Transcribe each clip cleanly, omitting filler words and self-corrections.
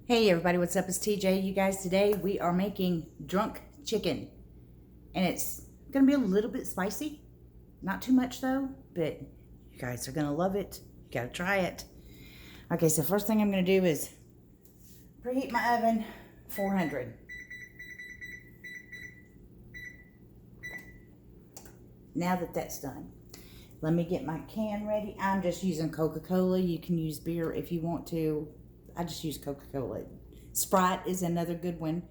Hey everybody, what's up? It's TJ. You guys, today we are making drunk chicken. And it's going to be a little bit spicy. Not too much though, but you guys are going to love it. You got to try it. Okay, so first thing I'm going to do is preheat my oven 400. Now that that's done, let me get my can ready. I'm just using Coca-Cola. You can use beer if you want to. I just use Coca-Cola. Sprite is another good one.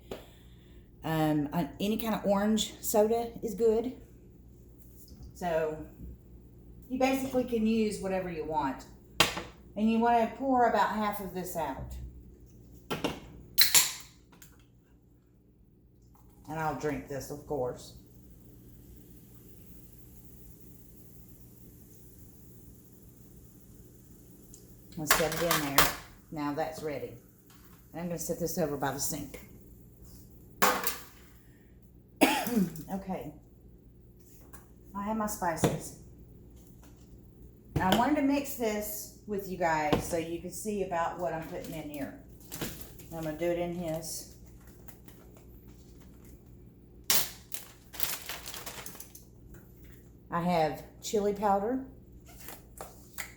Any kind of orange soda is good. So you basically can use whatever you want. And you want to pour about half of this out. And I'll drink this, of course. Let's set it in there. Now that's ready. And I'm going to set this over by the sink. Okay. I have my spices. I wanted to mix this with you guys so you can see about what I'm putting in here. I'm going to do it in his. I have chili powder.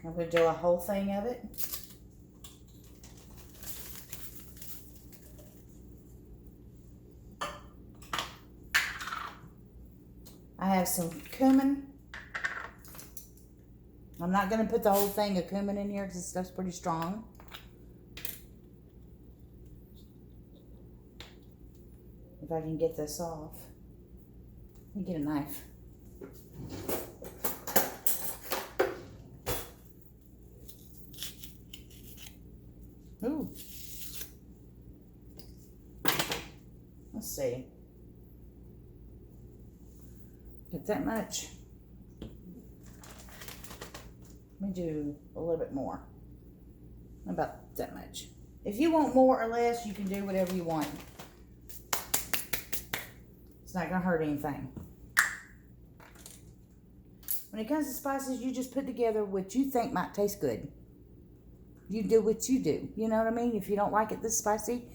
I'm going to do a whole thing of it. I have some cumin. I'm not going to put the whole thing of cumin in here because this stuff's pretty strong. If I can get this off. Let me get a knife. Ooh. Let's see. Get that much. Let me do a little bit more. About that much. If you want more or less, you can do whatever you want. It's not going to hurt anything. When it comes to spices, you just put together what you think might taste good. You do what you do. You know what I mean? If you don't like it this spicy,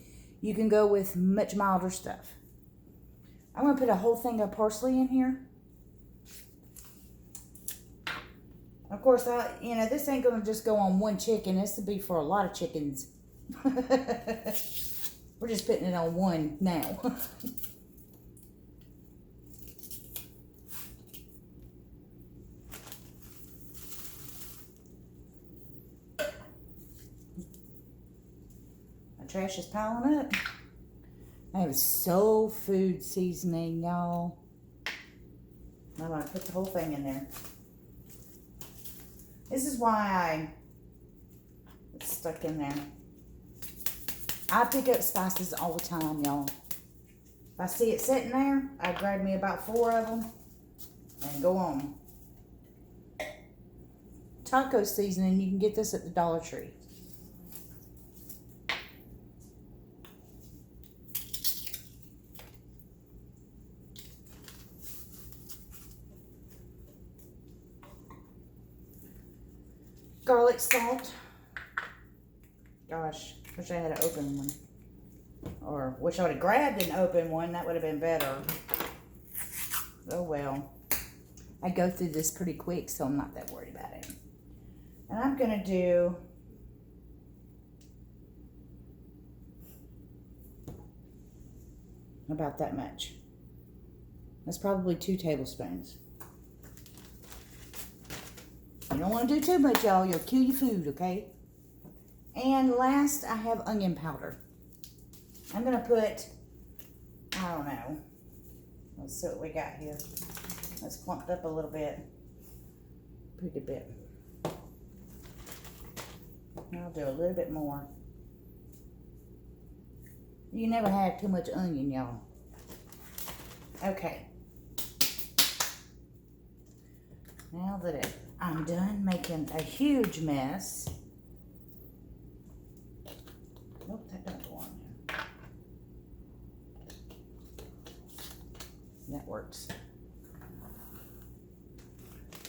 you can go with much milder stuff. I'm going to put a whole thing of parsley in here. Of course, this ain't going to just go on one chicken. This will be for a lot of chickens. We're just putting it on one now. My trash is piling up. I have soul food seasoning, y'all. I'm going to put the whole thing in there. This is why it's stuck in there. I pick up spices all the time, y'all. If I see it sitting there, I grab me about 4 of them and go on. Taco seasoning, you can get this at the Dollar Tree. Garlic salt. Gosh, wish I had an open one. Or wish I would have grabbed an open one. That would have been better. Oh well. I go through this pretty quick, so I'm not that worried about it. And I'm going to do about that much. That's probably 2 tablespoons. You don't want to do too much, y'all. You'll kill your food, okay? And last, I have onion powder. I'm going to put, I don't know. Let's see what we got here. Let's clump it up a little bit. Pretty good bit. I'll do a little bit more. You never have too much onion, y'all. Okay. Now that I'm done making a huge mess. Nope, that don't go on there. That works.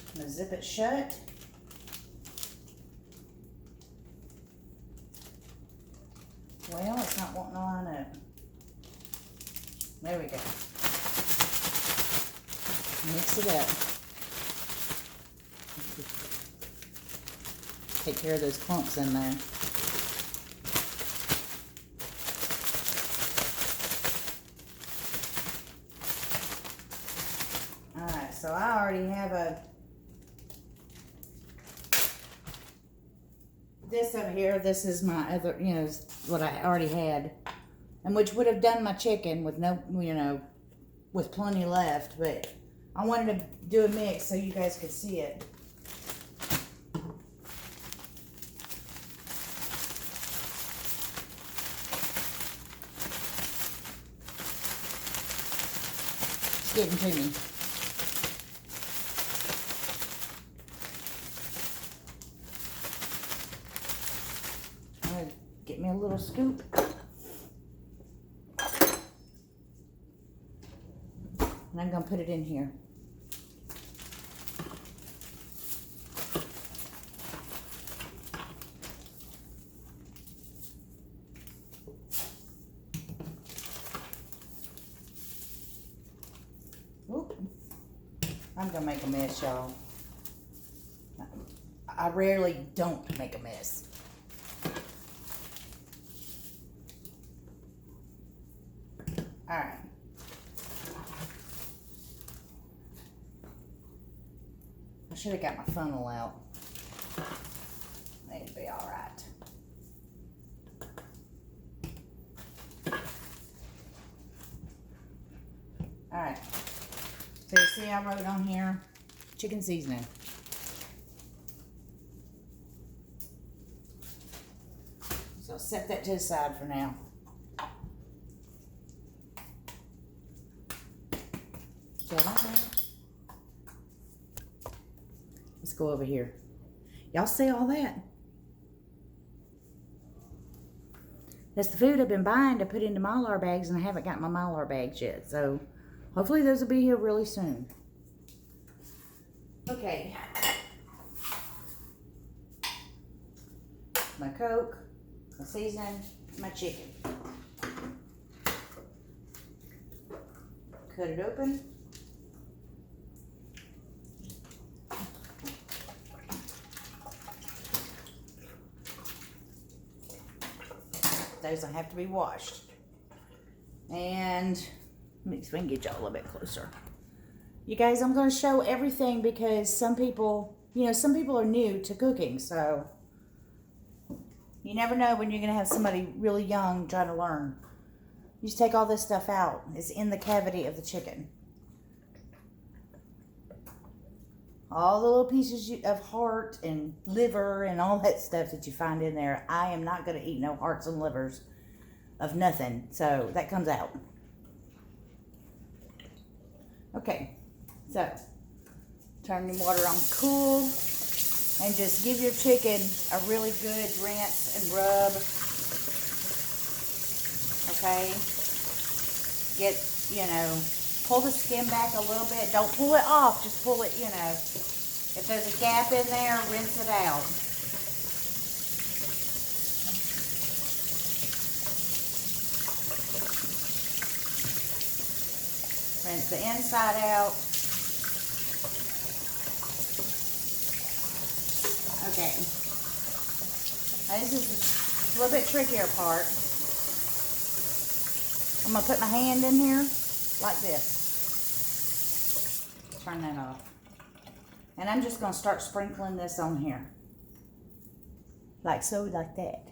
I'm gonna zip it shut. Well, it's not wanting to line up. There we go. Mix it up. Take care of those clumps in there. Alright, so I already have this over here. This is my other, what I already had. And which would have done my chicken with no, with plenty left. But I wanted to do a mix so you guys could see it. It's getting to me. I'm going to get me a little scoop. And I'm going to put it in here. Oop. I'm going to make a mess, y'all. I rarely don't make a mess. All right. I should have got my funnel out. It'd be all right. All right. So you see I wrote on here, chicken seasoning. So I'll set that to the side for now. Let's go over here. Y'all see all that? That's the food I've been buying to put into Mylar bags, and I haven't got my Mylar bags yet. So hopefully those will be here really soon. Okay. My Coke, my seasoning, my chicken. Cut it open. Those will have to be washed. And let me see if I can get y'all a little bit closer. You guys, I'm going to show everything because some people, some people are new to cooking. So you never know when you're going to have somebody really young trying to learn. You just take all this stuff out. It's in the cavity of the chicken. All the little pieces of heart and liver and all that stuff that you find in there. I am not going to eat no hearts and livers of nothing. So that comes out. Okay. So turn your water on cool and just give your chicken a really good rinse and rub. Okay. Get, pull the skin back a little bit. Don't pull it off. Just pull it, If there's a gap in there, rinse it out. Rinse the inside out. Okay. Now this is a little bit trickier part. I'm going to put my hand in here like this. Turn that off. And I'm just going to start sprinkling this on here. Like so, like that.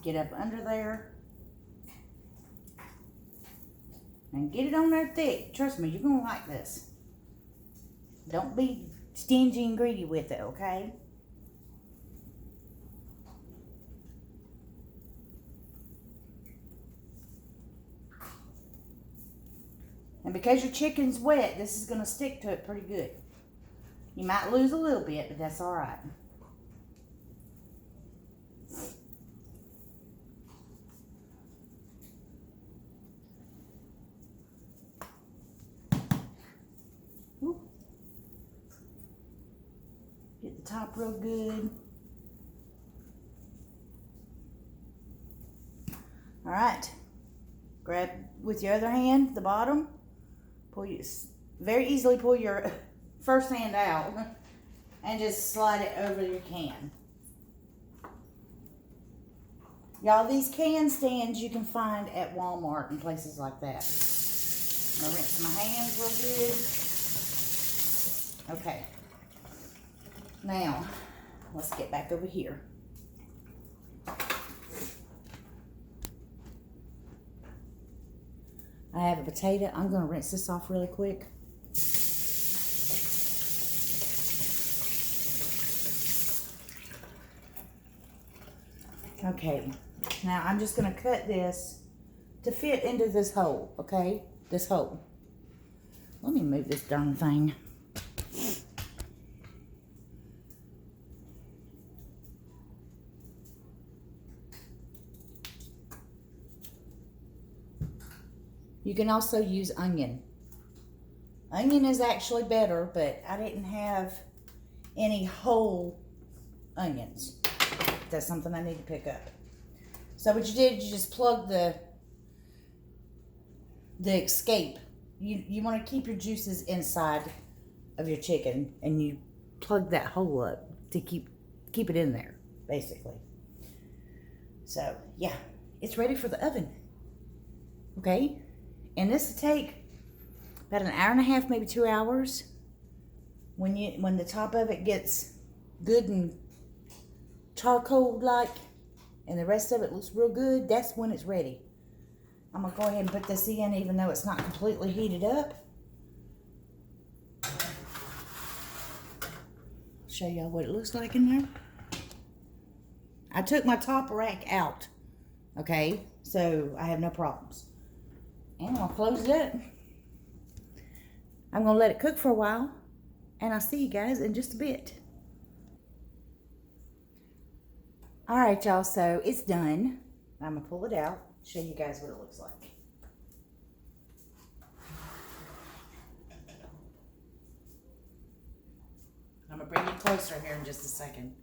Get up under there. And get it on there thick. Trust me, you're going to like this. Don't be stingy and greedy with it, okay? And because your chicken's wet, this is going to stick to it pretty good. You might lose a little bit, but that's all right. top real good. All right, grab with your other hand the bottom, very easily pull your first hand out and just slide it over your can. Y'all, these can stands you can find at Walmart and places like that. I'm gonna rinse my hands real good. Okay. Now, let's get back over here. I have a potato. I'm gonna rinse this off really quick. Okay, now I'm just gonna cut this to fit into this hole, okay? This hole. Let me move this darn thing. You can also use onion. Onion is actually better, but I didn't have any whole onions. That's something I need to pick up. So what you did, you just plug the escape. You want to keep your juices inside of your chicken, and you plug that hole up to keep it in there, basically. So yeah, it's ready for the oven. Okay, and this will take about an hour and a half, maybe 2 hours. When the top of it gets good and charcoal like, and the rest of it looks real good, that's when it's ready. I'm gonna go ahead and put this in, even though it's not completely heated up. Show y'all what it looks like in there. I took my top rack out, okay, so I have no problems. And I'm gonna close it up. I'm gonna let it cook for a while, and I'll see you guys in just a bit. All right, y'all, so it's done. I'm gonna pull it out, show you guys what it looks like. I'm gonna bring you closer here in just a second.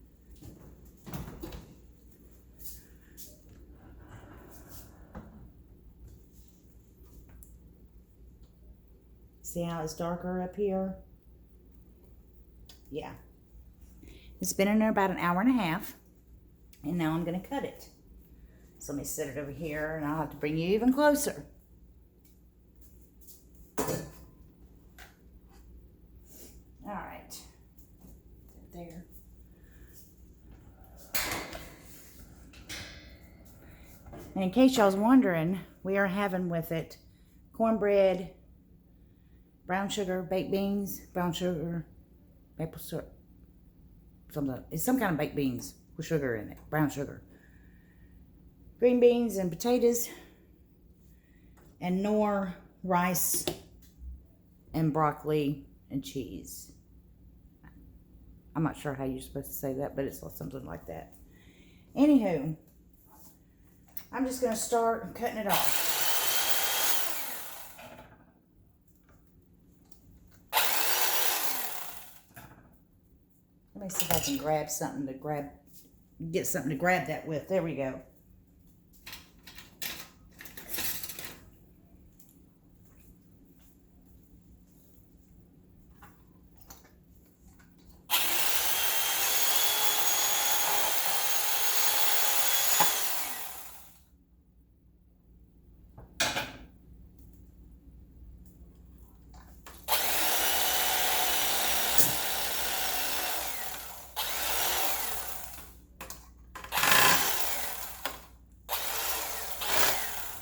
See how it's darker up here? Yeah. It's been in there about an hour and a half. And now I'm going to cut it. So let me set it over here, and I'll have to bring you even closer. All right. There. And in case y'all was wondering, we are having with it cornbread, brown sugar, baked beans, brown sugar, maple syrup, something. It's some kind of baked beans with sugar in it, brown sugar. Green beans and potatoes, and nor rice and broccoli and cheese. I'm not sure how you're supposed to say that, but it's something like that. Anywho, I'm just going to start cutting it off. Let me see if I can grab something to get something to grab that with. There we go.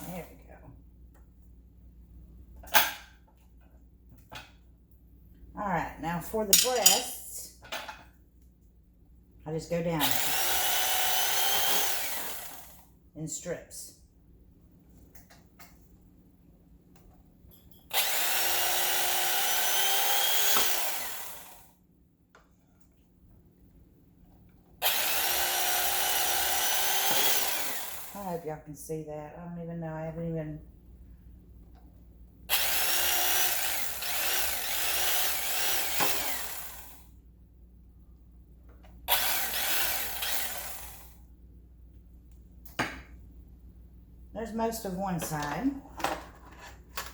There we go. All right, now for the breasts, I just go down in strips. I hope y'all can see that. I don't even know. I haven't even... There's most of one side.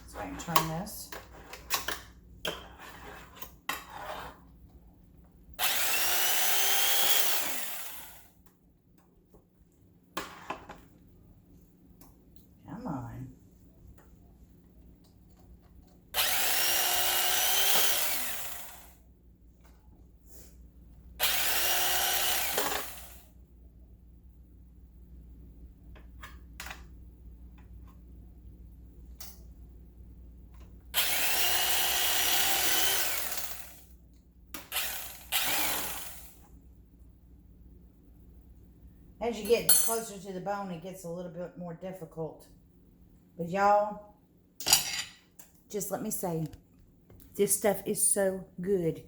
So I can turn this. Come on. As you get closer to the bone, it gets a little bit more difficult. But y'all, just let me say, this stuff is so good.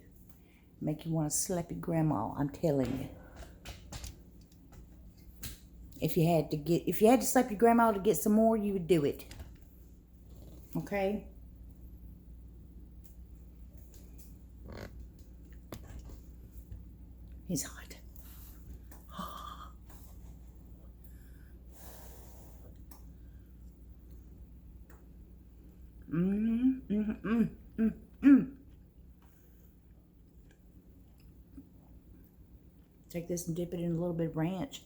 Make you want to slap your grandma, I'm telling you. If you had to slap your grandma to get some more, you would do it. Okay? He's hot. Take this and dip it in a little bit of ranch.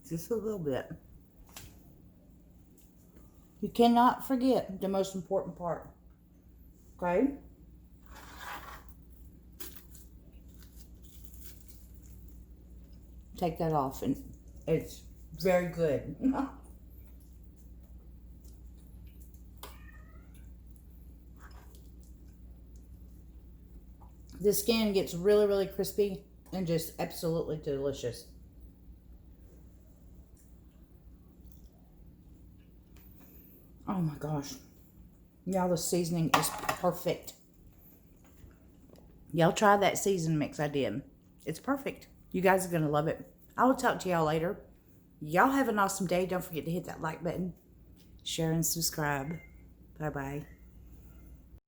Just a little bit. You cannot forget the most important part. Okay? Take that off, and it's very good. The skin gets really, really crispy and just absolutely delicious. Oh my gosh. Y'all, the seasoning is perfect. Y'all try that season mix I did. It's perfect. You guys are going to love it. I will talk to y'all later. Y'all have an awesome day. Don't forget to hit that like button, share, and subscribe. Bye-bye.